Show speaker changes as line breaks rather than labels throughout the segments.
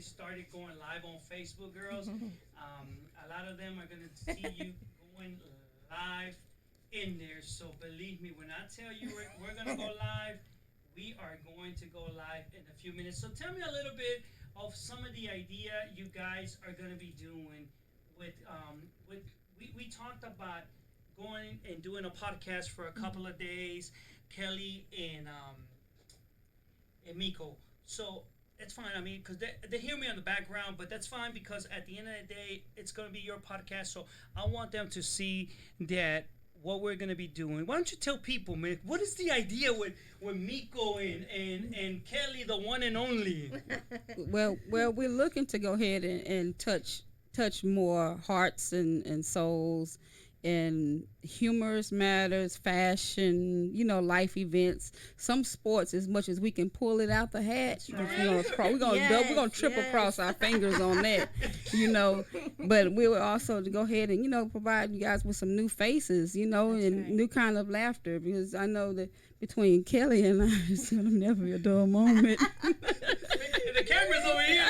started going live on Facebook, girls. A lot of them are gonna see you going live in there. So believe me, when I tell you we're gonna go live, we are going to go live in a few minutes. So tell me a little bit of some of the idea you guys are gonna be doing with we talked about going and doing a podcast for a couple of days, Kelly and Miko. So it's fine. I mean, because they hear me on the background, but that's fine because at the end of the day, it's going to be your podcast. So I want them to see that what we're going to be doing. Why don't you tell people, man, what is the idea with Miko and Kelly, the one and only?
Well, we're looking to go ahead and touch more hearts and souls in humorous matters, fashion, life events, some sports as much as we can pull it out the hat.
Right.
We're gonna trip across our fingers on that, But we will also to go ahead and provide you guys with some new faces, and
right.
new kind of laughter because I know that between Kelly and I, it's gonna never be a dull moment.
The camera's over here.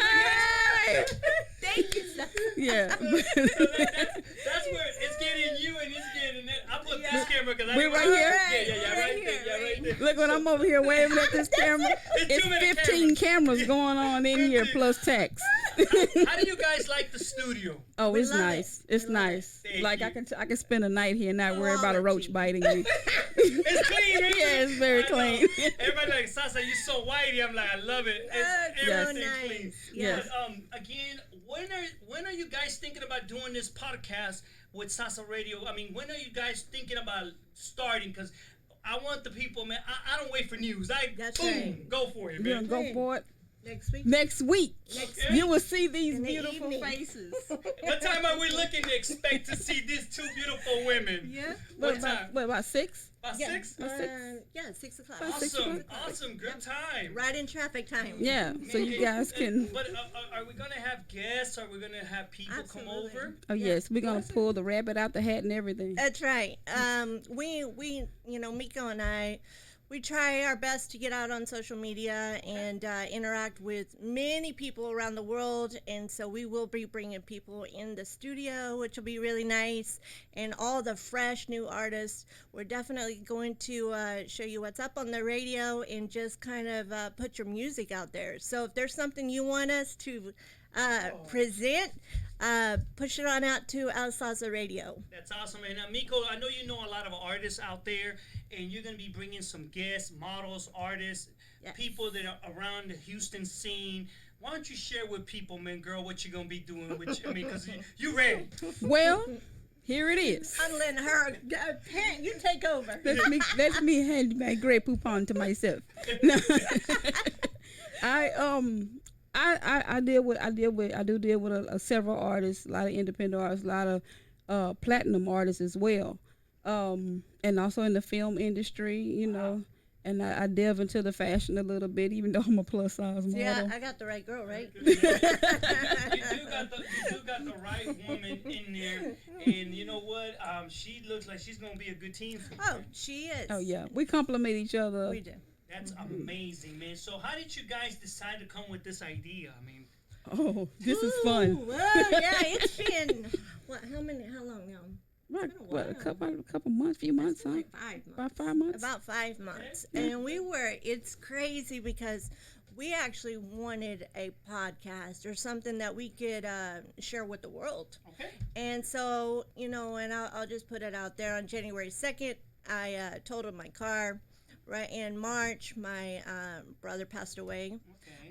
Thank you, sir.
Yeah.
That's where it's getting you and it's getting it. I put this camera because
We're right here?
Yeah, right there.
Look when I'm over here waving at this camera. It's
too many
15 cameras going on in here plus text.
How do you guys like the studio?
Oh,
We
it's
love
nice.
it.
It's
We love
nice.
Thank
Like
you.
I can spend a night here and not worry about a roach biting me.
It's clean, isn't it?
Yeah, it's very
I know.
clean.
Everybody like, Sasa, you're so whitey. I'm like, I love it. It's
so
everything
nice.
clean.
Yes.
But again, when are you guys thinking about doing this podcast with Sasa Radio? I mean, when are you guys thinking about starting? Because I want the people, man. I don't wait for news.
That's
boom,
right.
go for it,
We're
man.
gonna go for it
Next week.
next week.
Okay.
You will see these
In the
beautiful
evening.
faces.
What time are we looking to expect to see these two beautiful women?
Yeah.
What time?
About 6?
About
Yeah.
6?
Yeah, 6 o'clock.
About 6
Awesome,
o'clock.
awesome, good time.
Right in traffic time.
Yeah, so you guys can.
But are we gonna have guests? Are we gonna have people come
Absolutely.
over?
Oh yes, we're gonna pull the rabbit out the hat and everything.
That's right. We Miko and I, we try our best to get out on social media and interact with many people around the world. And so we will be bringing people in the studio, which will be really nice. And all the fresh new artists. We're definitely going to show you what's up on the radio and just kind of put your music out there. So if there's something you want us to present, push it on out to El Salsa Radio.
That's awesome. And Miko, I know you know a lot of artists out there, and you're going to be bringing some guests, models, artists,
Yes.
people that are around the Houston scene. Why don't you share with people, man, girl, what you're going to be doing? Because you ready.
Well, here it is.
I'm letting her, parent, you take over.
Let me hand my Grey Poupon to myself. I deal with several artists, a lot of independent artists, a lot of platinum artists as well, and also in the film industry, And I delve into the fashion a little bit, even though I'm a plus size model.
Yeah, I got the right girl, right?
You do got the right woman in there, and you know what? She looks like she's gonna be a good team for you.
Oh, she is.
Oh yeah, we complement each other.
We do.
That's amazing, man. So how did you guys decide to come with this idea? I mean,
Oh, this is fun.
Ooh, well, yeah, it's been, how long now?
What, a couple months, few months, huh?
Like 5 months.
About 5 months.
About 5 months.
Yeah.
And it's crazy because we actually wanted a podcast or something that we could share with the world.
okay.
And so, and I'll just put it out there. On January 2nd, I totaled my car. Right in March, my brother passed away.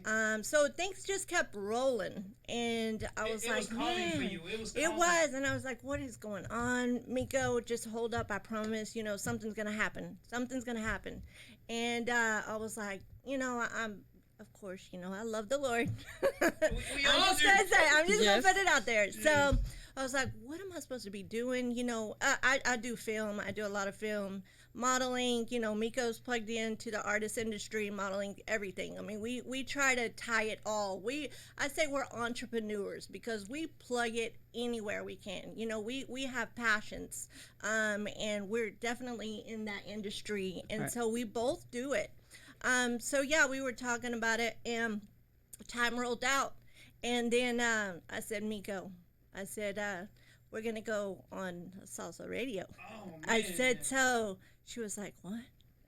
Okay.
So things just kept rolling. And I was
It
like,
was calling
man.
for you. It was
It
calling.
was, and I was like, what is going on? Miko, just hold up, I promise, something's going to happen. Something's going to happen. And I was like, I'm, of course, I love the Lord.
We
I'm
all
just
do.
going to say, I'm just
Yes.
going to put it out there. So I was like, what am I supposed to be doing? I do film. I do a lot of film modeling. Miko's plugged into the artist industry, modeling, everything. I mean, we try to tie it all. I say we're entrepreneurs because we plug it anywhere we can. We have passions, and we're definitely in that industry, and
Right.
so we both do it. So yeah, we were talking about it, and time rolled out. And then I said, Miko, I said, we're going to go on Salsa Radio.
Oh, man.
I said, so she was like, what?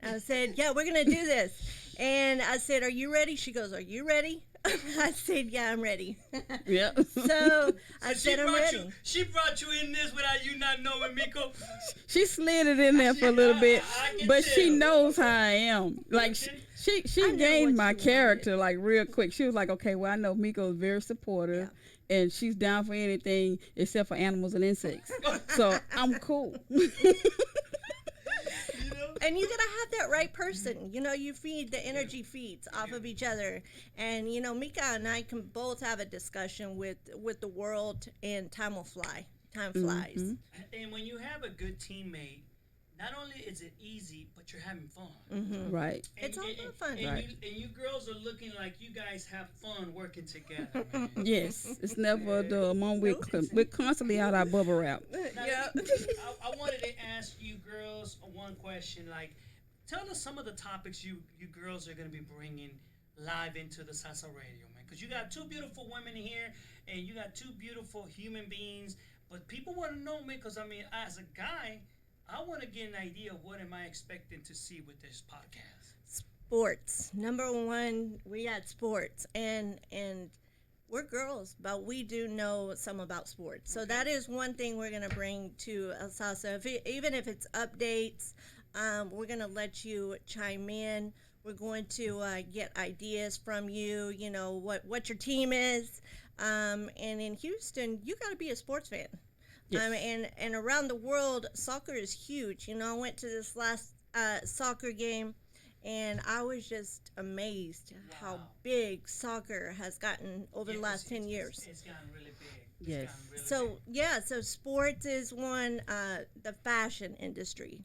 I said, yeah, we're going to do this. And I said, are you ready? She goes, are you ready? I said, yeah, I'm ready.
Yeah.
So I
So
said, I'm ready.
she brought you in this without you not knowing, Miko.
She slid it in there for a little bit,
I can
but she
tell.
knows how I am. Like
Okay.
she
I know
gained
what
my
you
character like real quick. She was like, okay, well I know Miko is very supportive, and she's down for anything except for animals and insects. So I'm cool.
You know?
And you gotta have that right person. You know, you feed the energy feeds off of each other. And you know, Mika and I can both have a discussion with the world, and time will fly. Time flies.
And when you have a good teammate, not only is it easy, but you're having fun.
Right.
And-
It's all
and-
about fun.
And,
Right.
you girls are looking like you guys have fun working together, man.
Yes, it's never a dull moment. We're constantly out our bubble wrap.
Yeah.
I wanted to ask you girls one question. Like, tell us some of the topics you girls are going to be bringing live into the Salsa Radio, man. Because you got two beautiful women here, and you got two beautiful human beings. But people want to know, man, because, I mean, as a guy, I want to get an idea of what am I expecting to see with this podcast.
Sports. Number one, we got sports, and we're girls, but we do know some about sports. So that is one thing we're gonna bring to El Salsa. Even if it's updates, we're gonna let you chime in. We're going to get ideas from you. You know what your team is, and in Houston, you got to be a sports fan.
Yes.
And around the world, soccer is huge. You know, I went to this last soccer game, and I was just amazed how
Wow.
big soccer has gotten over the
Yeah,
last 10 years.
It's gotten really big. It's
Yes.
gotten really
So,
big.
yeah, so sports is one, the fashion industry.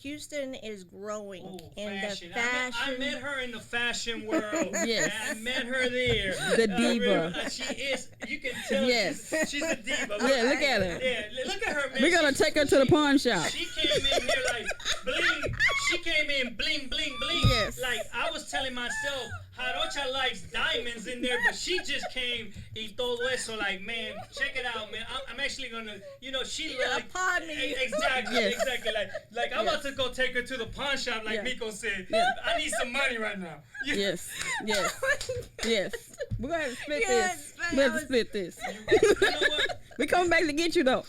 Houston is growing
Oh,
in
fashion.
the fashion.
I met her in the fashion world.
Yes.
I met her there.
The diva.
She is. You can tell.
Yes.
She's a diva.
Yeah, look at her.
Yeah, look at her, man.
We're gonna take her to the pawn shop.
She came in here like bling. She came in bling, bling, bling.
Yes.
Like I was telling myself, Jarocha likes diamonds in there, but she just came y todo eso. Like, man, check it out, man. I'm actually gonna, you know, she
You're
like
upon me.
Exactly,
Yes.
exactly. Like I'm about to go take her to the pawn shop, like
Yeah.
Miko said.
Yeah.
I need some money right now. You-
Yes, yes, yes. We're gonna have to split
Yes,
this.
but
We have
I
to
was-
split this.
You know what?
We coming back to get you though.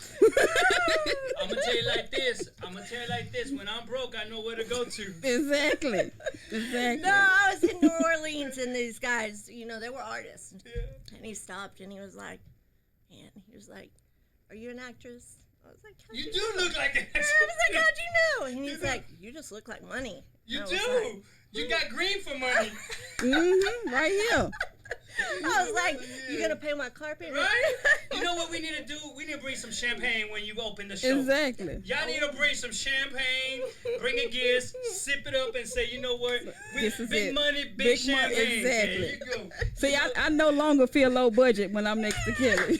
I'm gonna tell you like this. When I'm broke, I know where to go to.
Exactly. Exactly.
No, I was in New Orleans, and these guys, you know, they were artists.
Yeah.
And he stopped, and he was like, are you an actress? I was like, how'd
You
you
do
know?
look like an
I was like, how'd you know? And
You
he's
do.
like, you just look like money.
You
I was
do.
like-
You got green for money,
Right here.
I was like, you gonna pay my carpet?
right? You know what we need to do? We need to bring some champagne when you open the show.
Exactly.
Y'all need to bring some champagne, bring a gift, sip it up, and say, you know what?
This is
big
it.
money, big,
Big money,
champagne.
exactly.
There you go.
See, I no longer feel low budget when I'm next to Kelly.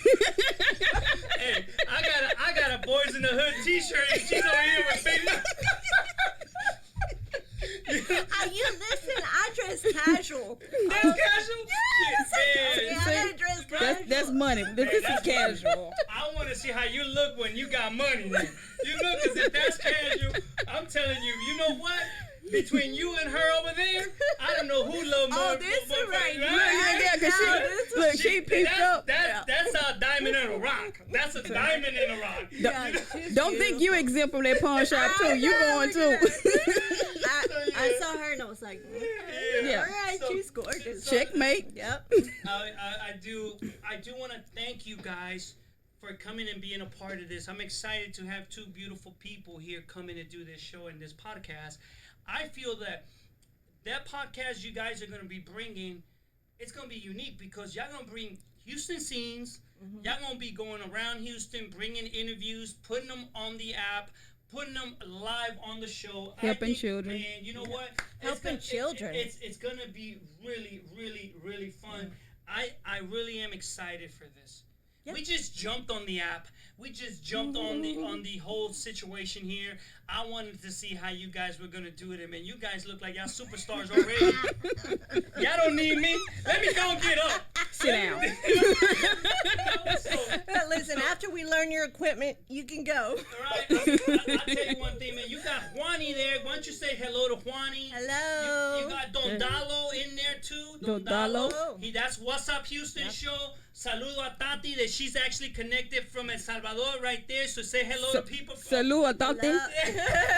Hey, I got a Boys in the Hood T-shirt, and she's over here with big money.
You listen, I dress casual.
That's casual.
Yeah,
Yeah,
I gotta dress casual.
That's money. This is
that's
casual.
I want to see how you look when you got money. Then. You know, because if that's casual, I'm telling you, you know what? Between you and her over there, I don't know who love more.
Oh, this
more-
is right.
more-
Yeah, 'cause she peeped up.
That's a diamond in a rock. That's a diamond in a rock.
Yeah, she's
Don't think you exempt from that pawn shop too. You going too.
I saw her and I was like,
Yeah.
all right,
So-
she's gorgeous.
Checkmate.
Yep.
I do want to thank you guys for coming and being a part of this. I'm excited to have two beautiful people here coming to do this show and this podcast. I feel that podcast you guys are going to be bringing, it's going to be unique because y'all going to bring Houston scenes. Y'all going to be going around Houston, bringing interviews, putting them on the app, putting them live on the show. I
Helping
think,
children.
Man, you know what?
Helping children.
It's going to be really, really, really fun. I really am excited for this.
Yep.
We just jumped on the app. We just jumped on the whole situation here. I wanted to see how you guys were gonna do it, and man, you guys look like y'all superstars already. Y'all don't need me. Let me go and get up.
Sit down.
learn your equipment, you can go.
All right, I'll tell you one thing, man. You got Juani there. Why don't you say hello to Juani?
Hello.
You got Don Dalo in there too.
Don Dalo.
That's What's Up Houston show. Saludo a Tati that she's actually connected from El Salvador right there. So say hello to people.
Salud, Tati.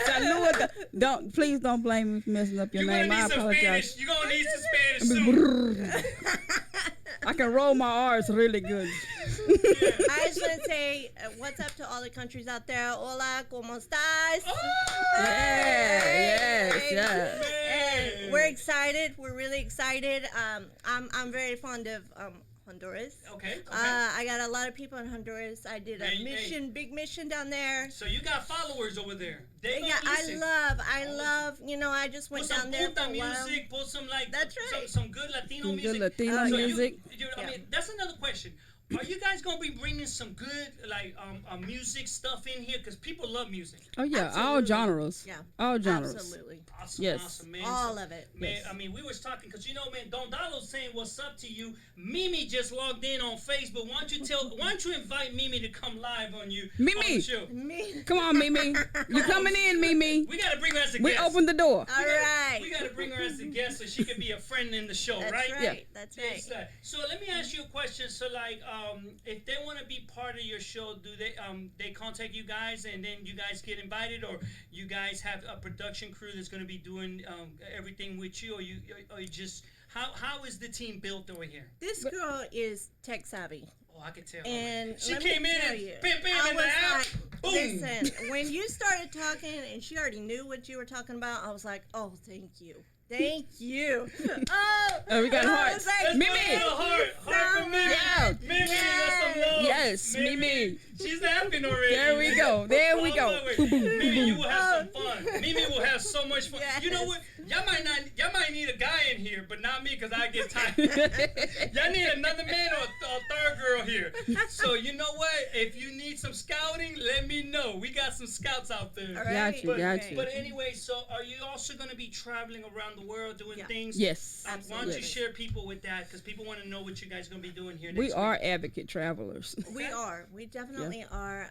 Salud. Please don't blame me for messing up your name. I apologize.
You're gonna need some Spanish soon.
I can roll my R's really good.
I just want to say what's up to all the countries out there. Hola, ¿cómo estás?
Yes.
And we're excited. We're really excited. I'm very fond of Honduras.
Okay.
I got a lot of people in Honduras. I did a big mission down there.
So you got followers over there.
Yeah, I love. You know, I just went down there for a while.
Music, put some
That's right.
some good Latino music.
Good Latino music.
I mean, that's another question. Are you guys gonna be bringing some good music stuff in here? Because people love music.
Oh yeah,
Absolutely.
all genres.
Yeah,
all genres.
Absolutely.
Awesome,
Yes.
awesome, man.
All of it.
Man,
Yes.
I mean, we was talking because man, Don Dalo's saying what's up to you. Mimi just logged in on Facebook. Why don't you invite Mimi to come live on you?
Mimi!
On the show?
Me.
Come on, Mimi. You coming in, Mimi?
We gotta bring her as a
We
guest.
open the door.
All right.
We gotta bring her as a guest so she can be a friend in the show,
That's
right?
right.
Yeah.
That's
Yes,
right.
so let me ask you a question. So if they want to be part of your show, do they contact you guys and then you guys get invited, or you guys have a production crew that's going to be doing everything with you, or you just how is the team built over here?
This girl is tech savvy.
Oh, I can tell.
And
she
let me
came in
tell
and
you,
bam, bam,
I
in the
was
app.
like,
Boom.
listen, when you started talking and she already knew what you were talking about, I was like, oh, thank you. Thank you.
We got
I
hearts.
was like,
Let's
Mimi.
put a little heart for Mimi.
Yeah.
Mimi, that's some love.
Yes, Mimi.
She's laughing already.
There we go. There we go.
Wait.
Boom, boom,
Mimi, you will have some fun. Mimi will have so much fun.
Yes.
You know what? Y'all might need a guy in here, but not me, because I get tired. Y'all need another man or a third girl here. So you know what? If you need some scouting, let me know. We got some scouts out there.
All
Got you,
right.
got you.
But anyway, so are you also going to be traveling around the world doing
Yeah.
things?
Yes.
Why don't you
Absolutely.
share people with that? Because people want to know what you guys are going to be doing here next
We
week.
are advocate travelers.
We are. We definitely are.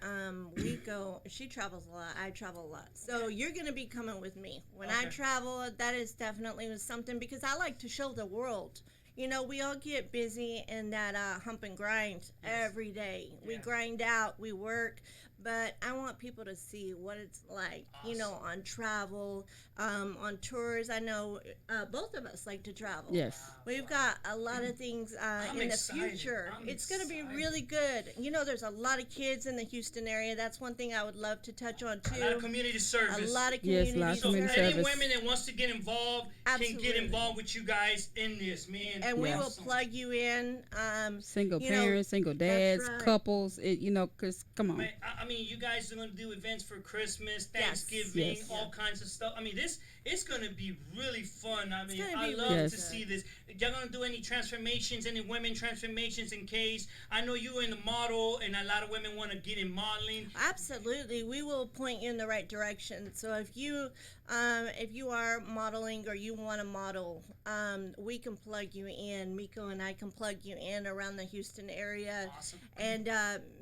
We go. She travels a lot. I travel a lot. So you're gonna be coming with me when I
Okay.
travel. That is definitely something because I like to show the world. You know, we all get busy in that hump and grind every day. We
Yes.
grind out. We work. But I want people to see what it's like, you know, on travel, on tours. I know both of us like to travel.
Yes.
We've got a lot of things in the
excited.
future.
I'm
It's going to be
excited.
really good. You know, there's a lot of kids in the Houston area. That's one thing I would love to touch on,
A lot of
too.
community
A
service.
lot of
Yes,
community
lots of
So
community
service.
any
service.
women that wants to get involved can
Absolutely.
get involved with you guys in this, man.
And we will
Yes.
plug you in.
Single
You know,
parents, single dads,
right.
couples. Cause come on.
Man, I mean, you guys are gonna do events for Christmas,
Yes.
Thanksgiving,
Yes.
all kinds of stuff. I mean, it's gonna be really fun. I mean,
gonna
I
be
love
really
to
good.
see this. Y'all gonna do any transformations, any women transformations in case? I know you're in the model, and a lot of women want to get in modeling.
Absolutely, we will point you in the right direction. So if you are modeling or you want to model, we can plug you in. Miko and I can plug you in around the Houston area,
Awesome.
and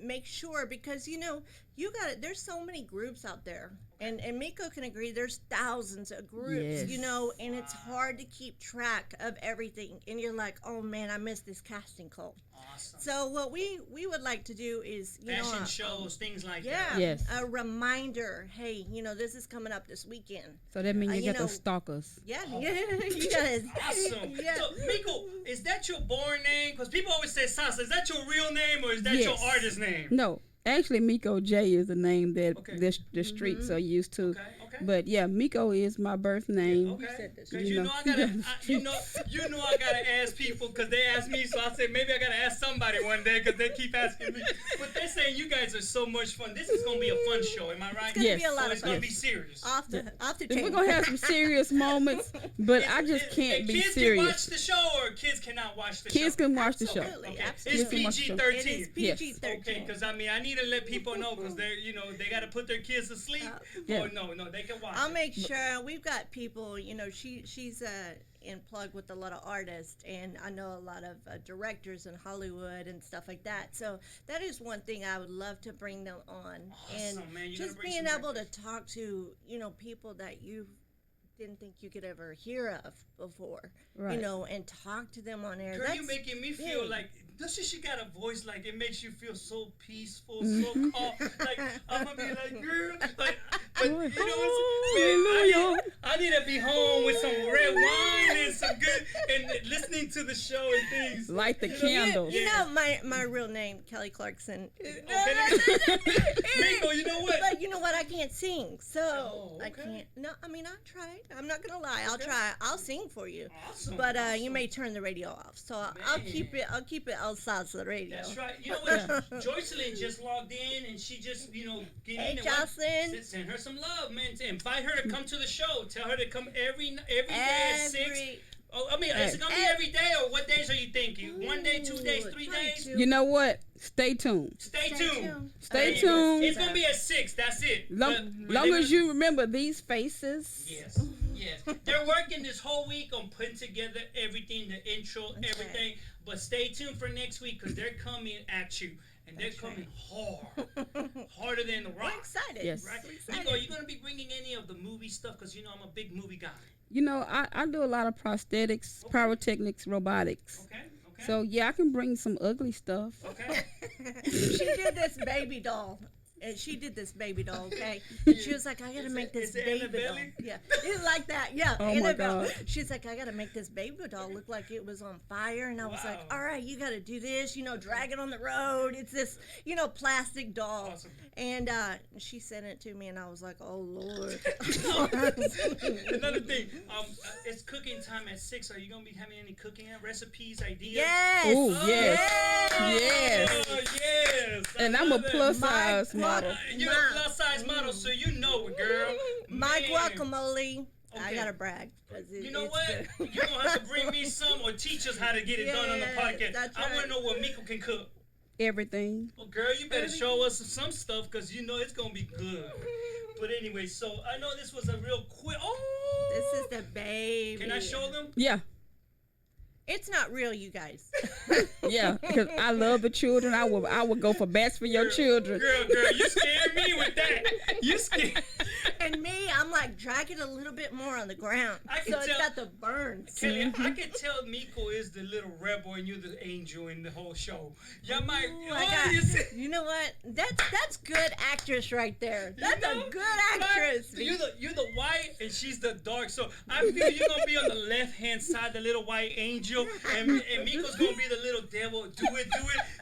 make sure because you know you got it. There's so many groups out there, and Miko can agree. There's thousands of groups,
Yes.
you know, and it's hard to keep track of everything. And you're like, oh man, I missed this casting call.
Awesome.
So what we would like to do is you
Fashion
know
shows, things like
yeah,
that.
Yes.
a reminder. Hey, you know this is coming up this weekend.
So that means you
you
got
know-
those stalkers.
Yeah, you guys.
Awesome.
Yeah.
So, Miko, is that your born name? Because people always say Sasa. Is that your real name or is that your
Yes.
artist name?
No, actually, Miko J is the name that
Okay.
the streets are used to.
Okay, okay.
But yeah, Miko is my birth name.
Okay.
said this.
'Cause
You
you
know.
know I gotta, you know I gotta ask people because they ask me, so I said maybe I gotta ask somebody one day because they keep asking me. But they're saying you guys are so much fun. This is gonna be a fun show, am I right?
It's gonna
Yes.
be a lot
So
of
it's gonna
fun.
be serious.
Off the
We're
chain.
gonna have some serious moments, but I just can't be
Kids can watch
serious.
the show or kids cannot watch the
Kids
show.
can watch the show.
Absolutely,
Okay.
absolutely.
It's
Kids can watch the show.
It is
PG-13.
Yes.
PG-13.
Okay, because I mean I need to let people know because they're they gotta put their kids to sleep.
Yeah.
Oh no, they can watch.
I'll
it.
make sure we've got people. You know, she's and plug with a lot of artists, and I know a lot of directors in Hollywood and stuff like that. So that is one thing I would love to bring them on, and
Awesome, man. You're gonna
just
bring
being
some
able to
records.
talk to people that you didn't think you could ever hear of before,
Right.
and talk to them on air.
Girl, you
That's
making me feel
big.
like doesn't she got a voice like it makes you feel so peaceful,
Mm-hmm.
so calm. Like I'm gonna be like, girl, like, but you know
Like,
what's,
hallelujah.
I need to be home with some red wine and some good and listening to the show and things.
Light the
You know,
candles.
You know, my real name, Kelly Clarkson.
Okay. Miko, you know what?
But you know what? I can't sing, so
Oh,
I
okay.
can't. No, I mean I tried. I'm not gonna lie. I'll try. I'll sing for you.
Awesome.
But you
awesome.
may turn the radio off. So I'll keep
Man.
it. I'll keep it El Salsa radio.
That's right. You know what? Joycelyn just logged in and she just, get
Hey,
in and
Jocelyn.
send her some love, man. Invite her to come to the show. Tell her to come every day at 6.
Every
Oh, I mean, is it gonna be every day or what days are you thinking? 1 day, 2 days, 3 days?
22.
You know what? Stay tuned.
Stay tuned.
Stay
Hey,
tuned.
It's gonna be at 6. That's it.
Long
But they're
as
gonna-
you remember these faces.
Yes, yes. They're working this whole week on putting together everything, the intro,
That's
everything. But stay tuned for next week because they're coming at you. And they're
That's
coming hard. Harder than the
We're
rock.
excited.
Yes.
Right?
We're
Nico, are
excited.
you going to be bringing any of the movie stuff? Because, I'm a big movie guy.
You know, I do a lot of prosthetics,
Okay.
pyrotechnics, robotics.
Okay? Okay?
So yeah, I can bring some ugly stuff.
Okay?
She did this baby doll. And she did this baby doll, okay? She was like, I gotta
Is
make
it-
this
is it
baby
Annabelle?
doll. Yeah, it's like that. Yeah,
Oh my
Annabelle.
God.
She's like, I gotta make this baby doll look like it was on fire. And I was like,
Wow.
all right, you gotta do this. Drag it on the road. It's this, plastic doll.
Awesome.
And she sent it to me, and I was like, oh Lord.
Another thing, it's cooking time at 6. Are you going to be having any cooking recipes, ideas?
Yes.
Ooh, yes.
Yes.
Oh, yes. I
And I'm a
love it.
plus
My
size
God.
model.
You're a plus size model, so you know it, girl.
My
Man.
guacamole. I
Okay.
gotta brag. 'Cause
You know
it's
what?
good.
You're going to have to bring me some or teach us how to get it done on the
Yeah,
podcast.
that's
I want
right.
to know what Miko can cook.
Everything.
Well, girl, you better show us some stuff because you know it's going to be good. But anyway, so I know this was a real quick. Oh!
This is the baby.
Can I show them?
Yeah.
It's not real, you guys.
Yeah, because I love the children. I would go for bats for your children.
Girl, you scared me with that. You scared.
And me, I'm like, drag it a little bit more on the ground.
I can
So it's
tell-
got the burns.
Kelly, I can tell Miko is the little rebel and you're the angel in the whole show. Y'all might.
Ooh, you know what? That's good actress right there. That's a good actress.
You're the white and she's the dark. So I feel you're gonna be on the left hand side, the little white angel, and Miko's gonna be the little devil. Do it.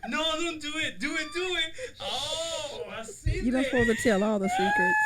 No, don't do it. Do it. Oh, I see.
You don't supposed to tell all the secrets.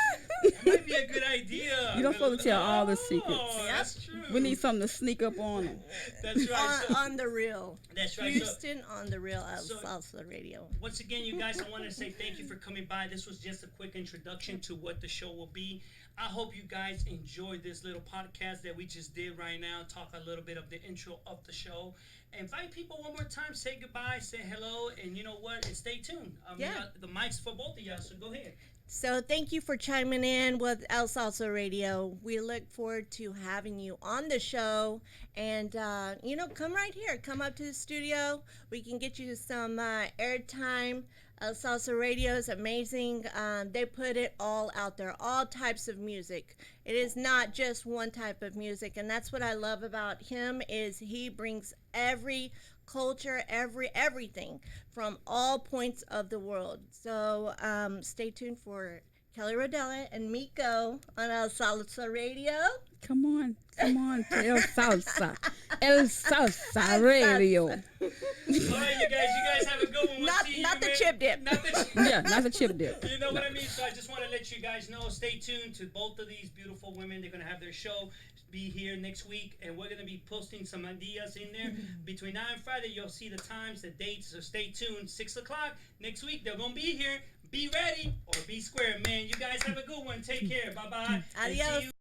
That might be a good idea.
You don't supposed to tell all the secrets.
Oh, that's true.
We need something to sneak up on them.
That's right. So,
on the real.
that's right. So,
Houston on the real
so-
Salsa Radio.
once again, you guys, I want to say thank you for coming by. This was just a quick introduction to what the show will be. I hope you guys enjoyed this little podcast that we just did right now. Talk a little bit of the intro of the show. Invite people one more time. Say goodbye. Say hello. And you know what? And stay tuned.
Yeah.
The mic's for both of y'all, so go ahead.
So thank you for chiming in with El Salsa Radio. We look forward to having you on the show. And, come right here. Come up to the studio. We can get you some airtime. El Salsa Radio is amazing. They put it all out there, all types of music. It is not just one type of music. And that's what I love about him is he brings every culture, everything from all points of the world. So stay tuned for Kelly Rodella and Miko on El Salsa Radio.
Come on to El Salsa. El Salsa Radio.
All right, you guys have a good one. We'll
Not-
see
not
you,
the
man.
chip dip.
Not the chip.
Yeah, not the chip dip.
You know what I mean? So I just want to let you guys know, stay tuned to both of these beautiful women. They're going to have their show be here next week, and we're going to be posting some ideas in there. Between now and Friday, you'll see the times, the dates, so stay tuned. 6 o'clock next week, they're going to be here. Be ready or be square, man. You guys have a good one. Take care. Bye-bye. And see
Adios.
you